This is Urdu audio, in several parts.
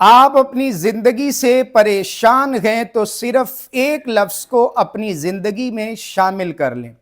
آپ اپنی زندگی سے پریشان ہیں تو صرف ایک لفظ کو اپنی زندگی میں شامل کر لیں۔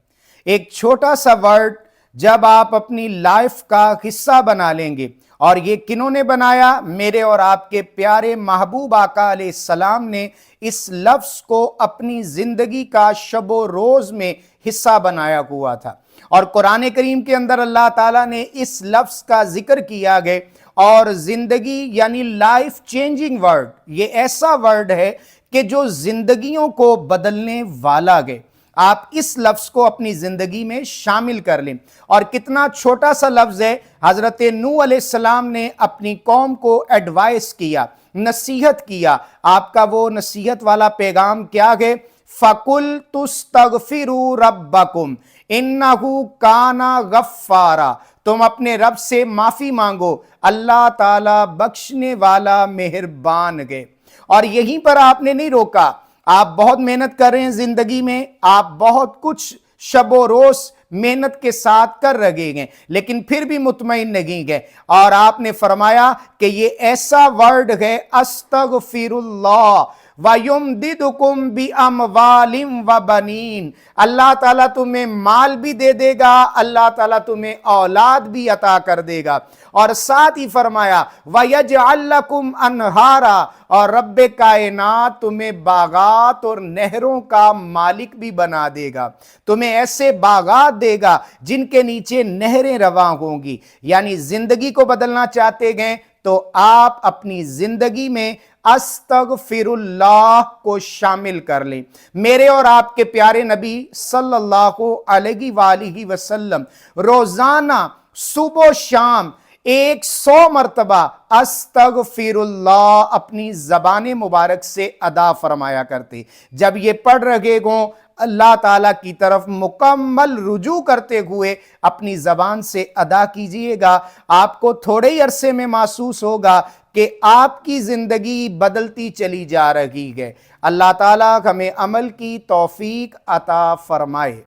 ایک چھوٹا سا ورڈ جب آپ اپنی لائف کا حصہ بنا لیں گے، اور یہ کنہوں نے بنایا؟ میرے اور آپ کے پیارے محبوب آقا علیہ السلام نے اس لفظ کو اپنی زندگی کا شب و روز میں حصہ بنایا ہوا تھا۔ اور قرآن کریم کے اندر اللہ تعالیٰ نے اس لفظ کا ذکر کیا گئے، اور زندگی یعنی لائف چینجنگ ورڈ، یہ ایسا ورڈ ہے کہ جو زندگیوں کو بدلنے والا گئے۔ آپ اس لفظ کو اپنی زندگی میں شامل کر لیں۔ اور کتنا چھوٹا سا لفظ ہے، حضرت نوح علیہ السلام نے اپنی قوم کو ایڈوائس کیا، نصیحت کیا۔ آپ کا وہ نصیحت والا پیغام کیا ہے؟ فَقُلْتُ اسْتَغْفِرُوا رَبَّكُمْ إِنَّهُ كَانَ غَفَّارًا۔ تم اپنے رب سے معافی مانگو، اللہ تعالیٰ بخشنے والا مہربان ہے۔ اور یہیں پر آپ نے نہیں روکا، آپ بہت محنت کر رہے ہیں زندگی میں، آپ بہت کچھ شب و روز محنت کے ساتھ کر رہے ہیں، لیکن پھر بھی مطمئن نہیں گئے، اور آپ نے فرمایا کہ یہ ایسا ورڈ ہے استغفر اللہ وَيُمْدِدُكُمْ بِأَمْوَالٍ وَبَنِينَ۔ اللہ تعالیٰ تمہیں مال بھی دے دے گا، اللہ تعالیٰ تمہیں اولاد بھی عطا کر دے گا، اور ساتھ ہی فرمایا وَيَجْعَلْ لَكُمْ أَنْهَارًا، اور رب کائنات تمہیں باغات اور نہروں کا مالک بھی بنا دے گا، تمہیں ایسے باغات دے گا جن کے نیچے نہریں رواں ہوں گی۔ یعنی زندگی کو بدلنا چاہتے ہیں تو آپ اپنی زندگی میں استغفر اللہ کو شامل کر لیں۔ میرے اور آپ کے پیارے نبی صلی اللہ علیہ وآلہ وسلم روزانہ صبح و شام 100 مرتبہ استغفر اللہ اپنی زبان مبارک سے ادا فرمایا کرتے۔ جب یہ پڑھ رہے ہوں، اللہ تعالیٰ کی طرف مکمل رجوع کرتے ہوئے اپنی زبان سے ادا کیجئے گا، آپ کو تھوڑے ہی عرصے میں محسوس ہوگا کہ آپ کی زندگی بدلتی چلی جا رہی ہے۔ اللہ تعالیٰ ہمیں عمل کی توفیق عطا فرمائے۔